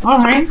All right.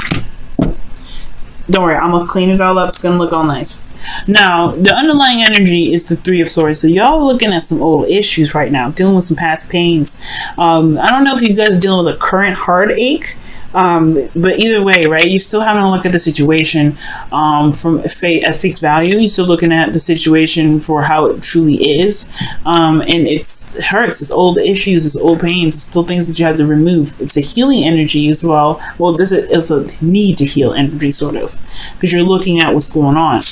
Don't worry, I'm gonna clean it all up. It's gonna look all nice. Now, the underlying energy is the Three of Swords. So y'all looking at some old issues right now, dealing with some past pains. I don't know if you guys are dealing with a current heartache. But either way, right, you're still having to look at the situation from at face value. You're still looking at the situation for how it truly is, and it hurts. It's old issues, it's old pains, it's still things that you have to remove. It's a healing energy as well. Well, this is a need to heal energy, sort of, because you're looking at what's going on.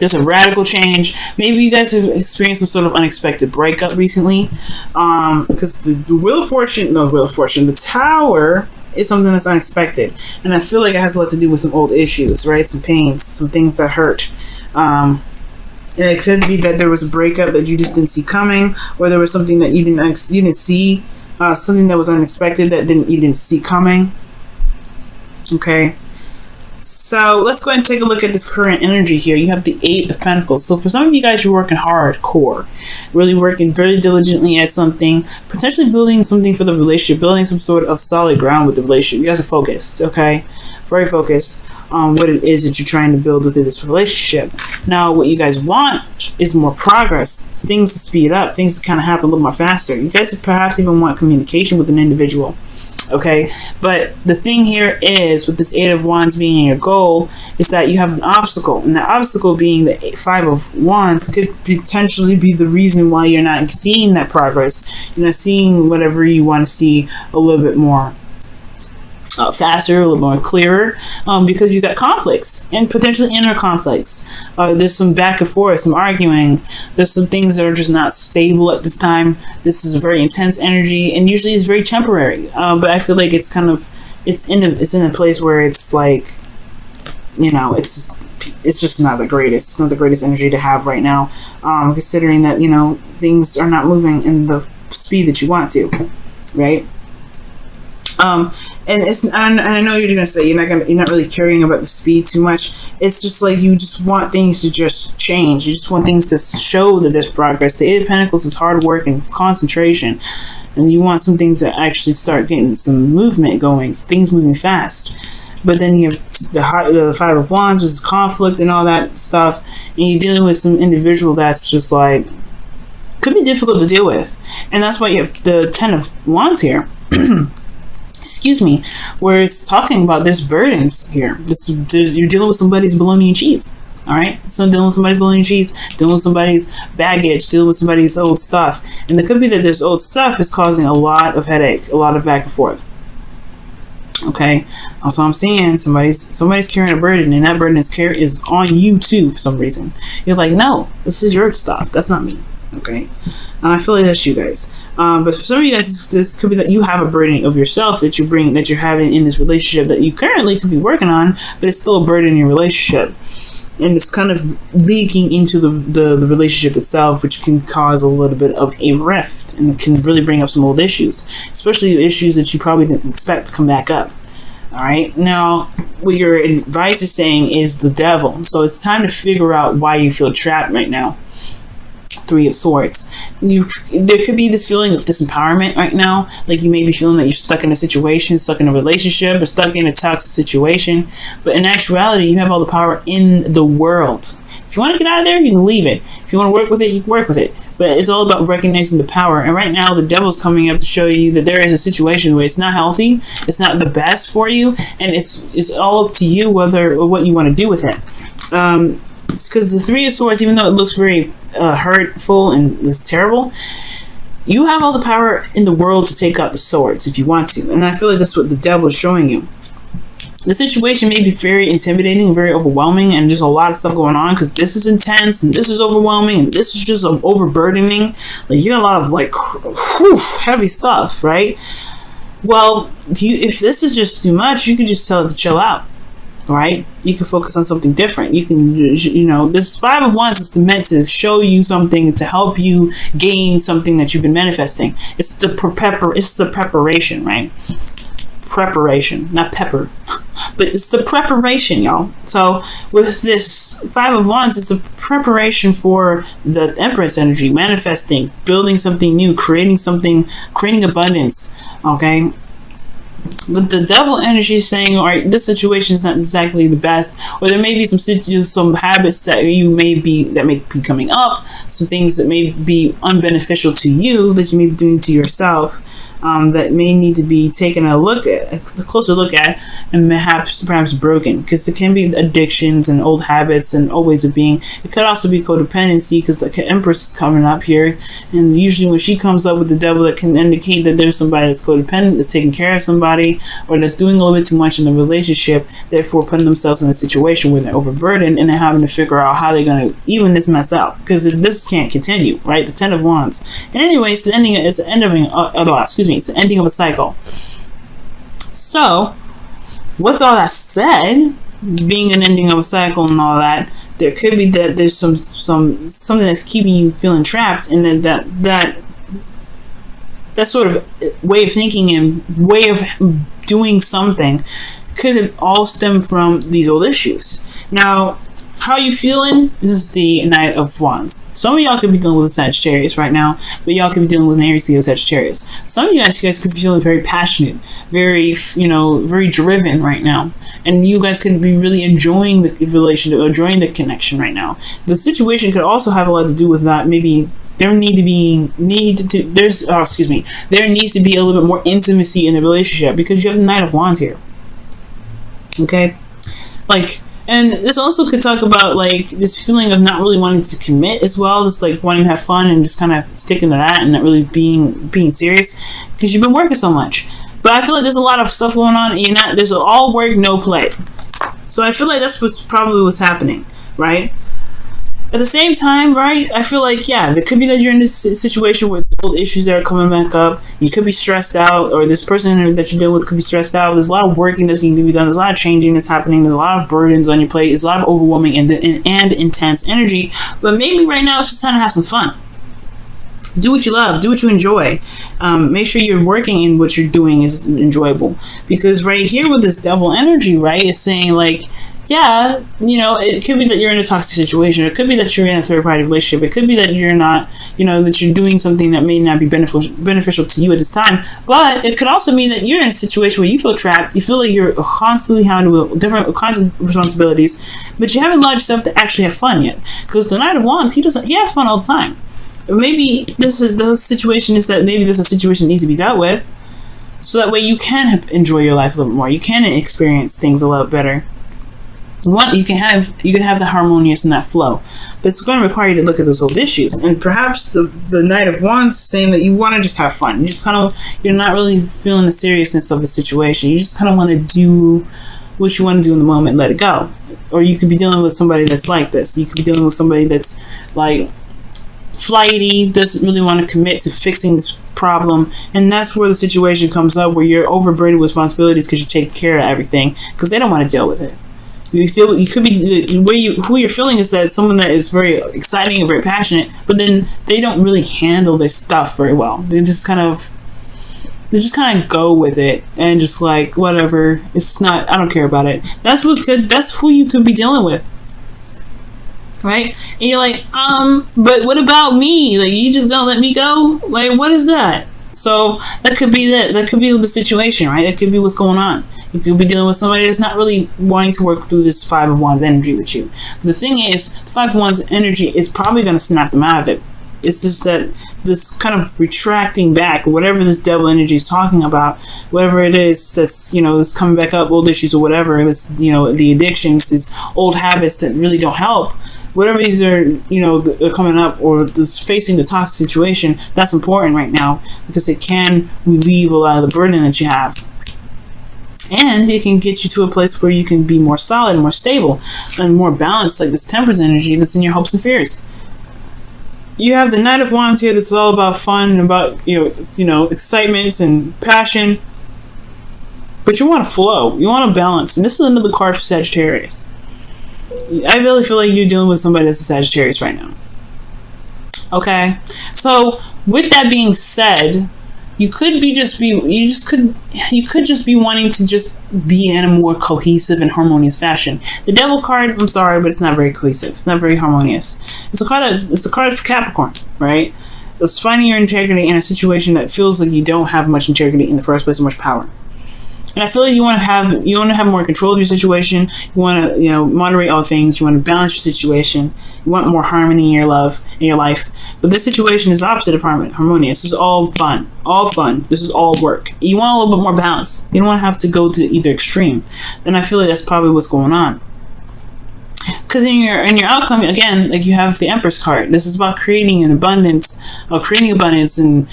There's a radical change. Maybe you guys have experienced some sort of unexpected breakup recently. Because the Wheel of Fortune, the Tower is something that's unexpected. And I feel like it has a lot to do with some old issues, right? Some pains, some things that hurt. And it could be that there was a breakup that you just didn't see coming, or there was something that you didn't see, something that was unexpected that you didn't see coming. Okay. So let's go ahead and take a look at this current energy here. You have the Eight of Pentacles. So for some of you guys, you're working hardcore, really working very diligently at something, potentially building something for the relationship, building some sort of solid ground with the relationship. You guys are focused, okay? Very focused on what it is that you're trying to build within this relationship. Now, what you guys want is more progress, things to speed up, things to kind of happen a little more faster. You guys perhaps even want communication with an individual. Okay, but the thing here is, with this Eight of Wands being your goal, is that you have an obstacle, and the obstacle being the Five of Wands could potentially be the reason why you're not seeing that progress. You're not seeing whatever you want to see a little bit more faster, a little more clearer, because you got conflicts and potentially inner conflicts. There's some back and forth, some arguing. There's some things that are just not stable at this time. This is a very intense energy, and usually it's very temporary. But I feel like it's kind of it's in a place where it's like, you know, it's just not the greatest. It's not the greatest energy to have right now, considering that, you know, things are not moving in the speed that you want to, right? And I know you're gonna say you're not really caring about the speed too much. It's just like you just want things to just change. You just want things to show that there's progress. The Eight of Pentacles is hard work and concentration, and you want some things that actually start getting some movement going, things moving fast. But then you have the Five of Wands, which is conflict and all that stuff, and you're dealing with some individual that's just like could be difficult to deal with, and that's why you have the Ten of Wands here. Excuse me, where it's talking about there's burdens here. You're dealing with somebody's bologna and cheese. All right, so dealing with somebody's bologna and cheese, dealing with somebody's baggage, dealing with somebody's old stuff, and it could be that this old stuff is causing a lot of headache, a lot of back and forth. Okay, also I'm seeing somebody's carrying a burden, and that burden is on you too for some reason. You're like, no, this is your stuff. That's not me. Okay, and I feel like that's you guys. But for some of you guys, this could be that you have a burden of yourself that you're having in this relationship that you currently could be working on, but it's still a burden in your relationship, and it's kind of leaking into the relationship itself, which can cause a little bit of a rift, and it can really bring up some old issues, especially issues that you probably didn't expect to come back up. All right, now what your advice is saying is the devil, so it's time to figure out why you feel trapped right now. Three of Swords. There could be this feeling of disempowerment right now, like you may be feeling that you're stuck in a situation, stuck in a relationship, or stuck in a toxic situation, but in actuality you have all the power in the world. If you want to get out of there, you can leave it. If you want to work with it, you can work with it, but it's all about recognizing the power. And right now the devil's coming up to show you that there is a situation where it's not healthy, it's not the best for you, and it's all up to you whether or what you want to do with it. It's because the Three of Swords, even though it looks very hurtful and is terrible, you have all the power in the world to take out the swords if you want to, and I feel like that's what the devil is showing you. The situation may be very intimidating, very overwhelming, and just a lot of stuff going on, because this is intense and this is overwhelming and this is just overburdening. Like, you got a lot of like heavy stuff, right? Well, if this is just too much, you can just tell it to chill out. Right? You can focus on something different. You can, you know, this Five of Wands is meant to show you something, to help you gain something that you've been manifesting. It's the preparation, right? Preparation, not pepper, but it's the preparation, y'all. So with this Five of Wands, it's a preparation for the Empress energy, manifesting, building something new, creating something, creating abundance. Okay. But the devil energy is saying, all right, this situation is not exactly the best, or there may be some habits that that may be coming up, some things that may be unbeneficial to you that you may be doing to yourself, that may need to be taken a closer look at, and perhaps broken, because it can be addictions and old habits and old ways of being. It could also be codependency, because the Empress is coming up here, and usually when she comes up with the devil, that can indicate that there's somebody that's codependent, that's taking care of somebody, or that's doing a little bit too much in the relationship, therefore putting themselves in a situation where they're overburdened, and they're having to figure out how they're going to even this mess out, because this can't continue, right? The Ten of Wands. And anyway, it's the ending of a cycle. So, with all that said, being an ending of a cycle and all that, there could be that there's something that's keeping you feeling trapped, and then that sort of way of thinking and way of doing something could all stem from these old issues. Now, how are you feeling? This is the Knight of Wands. Some of y'all could be dealing with a Sagittarius right now, but y'all could be dealing with an Aries, Leo, Sagittarius. Some of you guys could be feeling very passionate, very driven right now, and you guys could be really enjoying the relationship, enjoying the connection right now. The situation could also have a lot to do with that. Maybe there needs to be a little bit more intimacy in the relationship, because you have the Knight of Wands here. Okay, and this also could talk about this feeling of not really wanting to commit as well, just wanting to have fun and just kind of sticking to that and not really being serious, because you've been working so much. But I feel like there's a lot of stuff going on, and there's all work, no play. So I feel like that's probably what's happening, right? At the same time, right, I feel like, yeah, it could be that you're in this situation with old issues that are coming back up. You could be stressed out, or this person that you're dealing with could be stressed out. There's a lot of working that's needing to be done. There's a lot of changing that's happening. There's a lot of burdens on your plate. It's a lot of overwhelming and intense energy. But maybe right now it's just time to have some fun. Do what you love. Do what you enjoy. Make sure you're working and what you're doing is enjoyable. Because right here with this devil energy, right, it's saying yeah, it could be that you're in a toxic situation. It could be that you're in a third-party relationship. It could be that you're not, that you're doing something that may not be beneficial to you at this time. But it could also mean that you're in a situation where you feel trapped. You feel like you're constantly handling different kinds of responsibilities, but you haven't allowed yourself to actually have fun yet. Because the Knight of Wands, he has fun all the time. Maybe the situation is that maybe this is a situation that needs to be dealt with, so that way you can enjoy your life a little bit more. You can experience things a lot better. You can have the harmonious and that flow, but it's going to require you to look at those old issues. And perhaps the Knight of Wands is saying that you want to just have fun. You're not really feeling the seriousness of the situation. You just kind of want to do what you want to do in the moment, let it go. Or you could be dealing with somebody that's like this. You could be dealing with somebody that's flighty, doesn't really want to commit to fixing this problem, and that's where the situation comes up where you're overburdened with responsibilities because you take care of everything because they don't want to deal with it. You could be who you're feeling is that someone that is very exciting and very passionate, but then they don't really handle their stuff very well. They just kind of go with it and just whatever. It's not. I don't care about it. That's who you could be dealing with, right? And you're but what about me? You just gonna let me go? What is that? So that could be that could be the situation, right? That could be what's going on. You could be dealing with somebody that's not really wanting to work through this Five of Wands energy with you. But the thing is, the Five of Wands energy is probably going to snap them out of it. It's just that this kind of retracting back, whatever this devil energy is talking about, whatever it is that's, that's coming back up, old issues or whatever, this, the addictions, these old habits that really don't help. Whatever these are, are coming up, or this facing the toxic situation, that's important right now because it can relieve a lot of the burden that you have. And it can get you to a place where you can be more solid, more stable, and more balanced, like this Temperance energy that's in your hopes and fears. You have the Knight of Wands here that's all about fun and about, excitement and passion. But you want to flow. You want to balance. And this is another card for Sagittarius. I really feel like you're dealing with somebody that's a Sagittarius right now. Okay? So, with that being said, you could just be wanting to just be in a more cohesive and harmonious fashion. The Devil card, I'm sorry, but it's not very cohesive. It's not very harmonious. It's the card for Capricorn, right? It's finding your integrity in a situation that feels like you don't have much integrity in the first place or much power. And I feel like you want to have more control of your situation. You want to, moderate all things. You want to balance your situation. You want more harmony in your life. But this situation is the opposite of harmonious. This is all fun. This is all work. You want a little bit more balance. You don't want to have to go to either extreme. And I feel like that's probably what's going on. Because in your outcome, again, like, you have the Empress card. This is about creating abundance and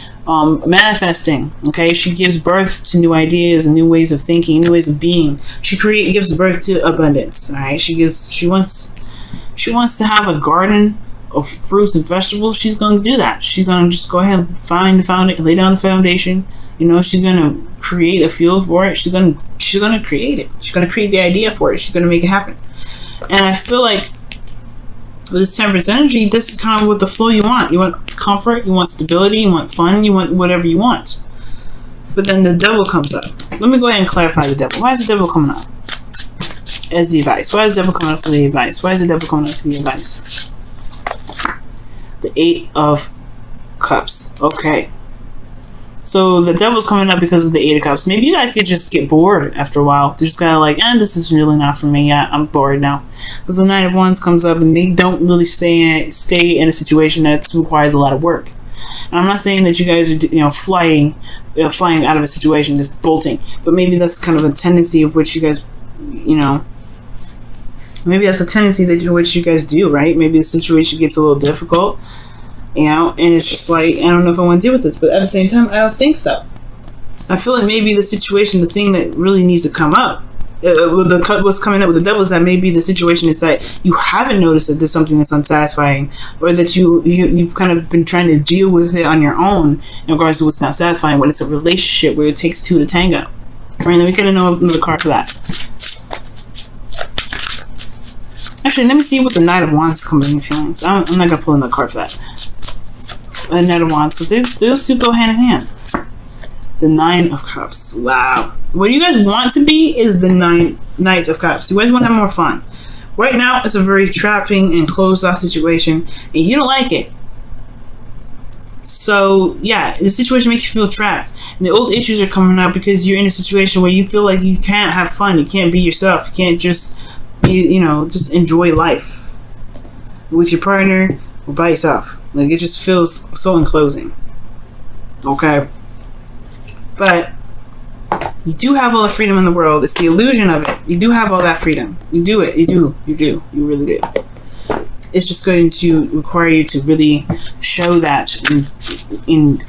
manifesting. Okay, she gives birth to new ideas and new ways of thinking, new ways of being. She gives birth to abundance. All right, she wants to have a garden of fruits and vegetables. She's going to do that. She's going to just go ahead and lay down the foundation. She's going to create a field for it. She's going to create it. She's going to create the idea for it. She's going to make it happen. And I feel like with this Temperance energy, this is kind of what the flow you want. You want comfort, you want stability, you want fun, you want whatever you want. But then the Devil comes up. Let me go ahead and clarify the Devil. Why is the Devil coming up as the advice? Why is the Devil coming up for the advice? Why is the Devil coming up for the advice? The 8 of Cups. Okay. So the Devil's coming up because of the 8 of Cups. Maybe you guys could just get bored after a while. They're just kind of like, this is really not for me. Yeah, I'm bored now. Because the 9 of Wands comes up and they don't really stay in a situation that requires a lot of work. And I'm not saying that you guys are, flying out of a situation, just bolting. But maybe that's kind of a tendency of which you guys, maybe that's a tendency which you guys do, right? Maybe the situation gets a little difficult. And it's just like, I don't know if I want to deal with this, but at the same time, I don't think so. I feel like maybe the situation, the thing that really needs to come up, what's coming up with the Devil is that maybe the situation is that you haven't noticed that there's something that's unsatisfying, or that you've kind of been trying to deal with it on your own in regards to what's not satisfying, when it's a relationship where it takes 2 to tango. Right, then we could have known another card for that. Actually, let me see what the Knight of Wands is coming in your feelings. I'm not going to pull another card for that. The Knight of Wands, because those two go hand in hand. The 9 of Cups. Wow. What you guys want to be is the Knight of Cups. You guys want to have more fun. Right now, it's a very trapping and closed off situation, and you don't like it. So, yeah, the situation makes you feel trapped. And the old issues are coming up because you're in a situation where you feel like you can't have fun. You can't be yourself. You can't just just enjoy life with your partner or by yourself. Like, it just feels so enclosing. Okay? But you do have all the freedom in the world. It's the illusion of it. You do have all that freedom. You do it. You do. You really do. It's just going to require you to really show that and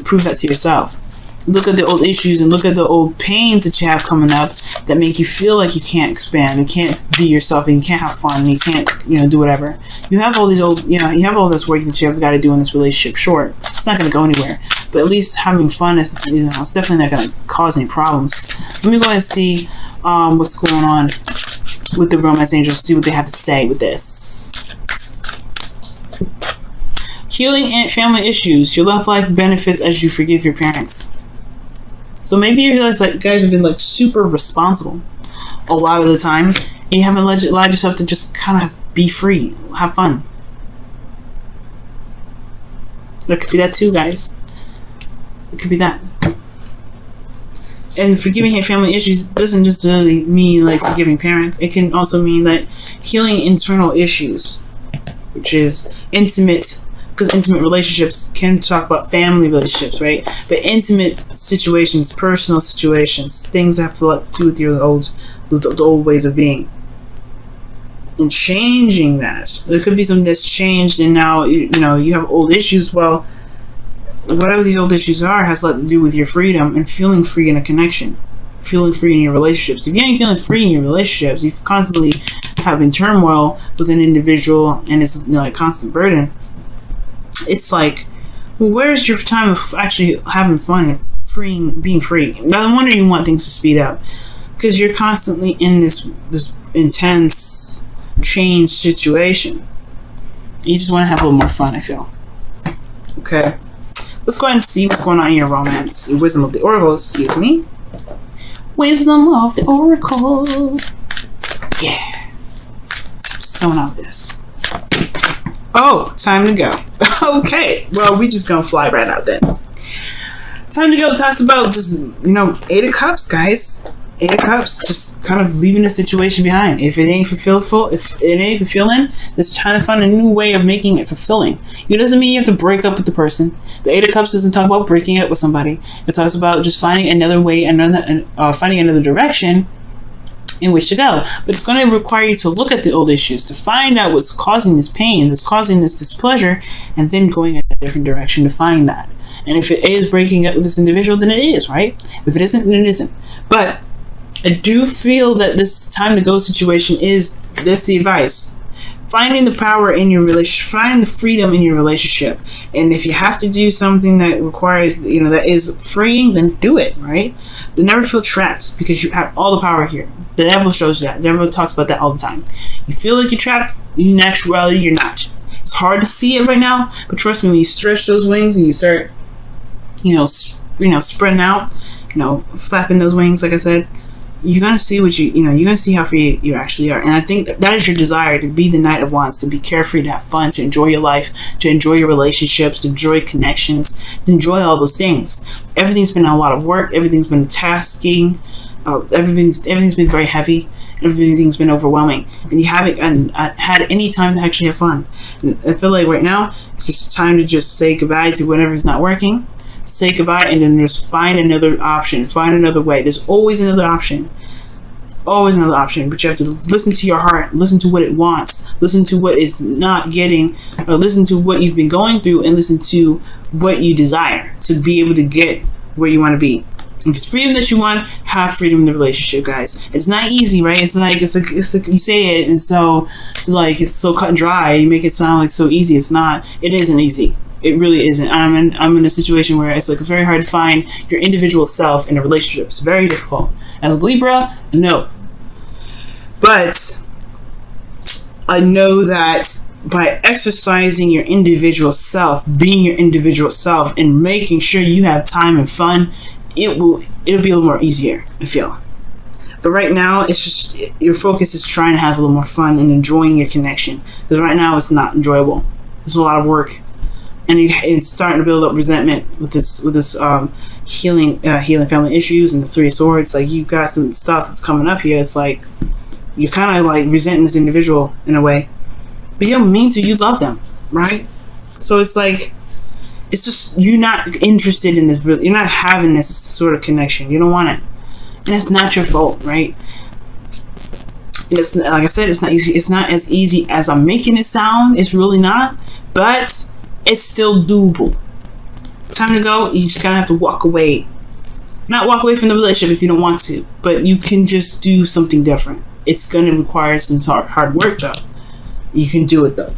prove that to yourself. Look at the old issues and look at the old pains that you have coming up that make you feel like you can't expand, you can't be yourself, and you can't have fun, and you can't, do whatever. You have all these old, you have all this work that you have got to do in this relationship. Sure, it's not going to go anywhere, but at least having fun is, it's definitely not going to cause any problems. Let me go ahead and see what's going on with the romance angels, see what they have to say with this. Healing and family issues. Your love life benefits as you forgive your parents. So maybe you realize that guys have been super responsible a lot of the time, and you haven't allowed yourself to just kind of be free, have fun. There could be that too, guys. It could be that. And forgiving your family issues doesn't just really mean like forgiving parents. It can also mean that healing internal issues, which is intimate. Because intimate relationships can talk about family relationships, right? But intimate situations, personal situations, things that have to do with your the old ways of being. And changing that. There could be something that's changed and now, you have old issues. Well, whatever these old issues are has a lot to do with your freedom and feeling free in a connection. Feeling free in your relationships. If you ain't feeling free in your relationships, you constantly having turmoil with an individual and it's a constant burden. It's like, well, where's your time of actually having fun and being free? No wonder you want things to speed up, because you're constantly in this intense change situation. You just want to have a little more fun, I feel. Okay, let's go ahead and see what's going on in your romance. Wisdom of the Oracle, excuse me. Wisdom of the Oracle. Yeah. What's going on with this? Oh, time to go. Okay, well, we just gonna fly right out then. Time to go talks about just, 8 of Cups, guys. Eight of Cups, just kind of leaving the situation behind. If it ain't fulfilling, just trying to find a new way of making it fulfilling. It doesn't mean you have to break up with the person. The Eight of Cups doesn't talk about breaking up with somebody. It talks about just finding another way, finding another direction in which to go. But it's going to require you to look at the old issues, to find out what's causing this pain, that's causing this displeasure, and then going in a different direction to find that. And if it is breaking up with this individual, then it is, right? If it isn't, then it isn't. But I do feel that this time to go situation is this the advice. Finding the power in your relationship, finding the freedom in your relationship. And if you have to do something that requires, that is freeing, then do it, right? But never feel trapped, because you have all the power here. The devil shows that. The devil talks about that all the time. You feel like you're trapped, in actuality, you're not. It's hard to see it right now, but trust me, when you stretch those wings and you start, spreading out, flapping those wings, like I said, you're gonna see you're gonna see how free you actually are. And I think that is your desire, to be the Knight of Wands, to be carefree, to have fun, to enjoy your life, to enjoy your relationships, to enjoy connections, to enjoy all those things. Everything's been a lot of work. Everything's been tasking. Everything's been very heavy. Everything's been overwhelming, and you haven't had any time to actually have fun. And I feel like right now it's just time to just say goodbye to whatever's not working. Say goodbye, and then just find another option, find another way. There's always another option, but you have to listen to your heart, listen to what it wants, listen to what it's not getting, or listen to what you've been going through, and listen to what you desire to be able to get where you want to be. If it's freedom that you want, have freedom in the relationship, guys. It's not easy, right? It's like you say it, and so it's so cut and dry. You make it sound like so easy. It's not. It isn't easy. It really isn't. I'm in a situation where it's very hard to find your individual self in a relationship. It's very difficult. As a Libra, no. But I know that by exercising your individual self, being your individual self, and making sure you have time and fun, it'll be a little more easier, I feel. But right now, it's just your focus is trying to have a little more fun and enjoying your connection. Because right now, it's not enjoyable. It's a lot of work. And it's starting to build up resentment with this healing family issues and the Three of Swords. Like, you've got some stuff that's coming up here. It's like you're kind of like resenting this individual in a way, but you don't mean to. You love them, right? So it's like it's just you're not interested in this. You're not having this sort of connection. You don't want it, and it's not your fault, right? And it's like I said, it's not easy. It's not as easy as I'm making it sound. It's really not, but it's still doable. Time to go. You just kind of have to walk away. Not walk away from the relationship if you don't want to, but you can just do something different. It's going to require some hard work, though. You can do it, though.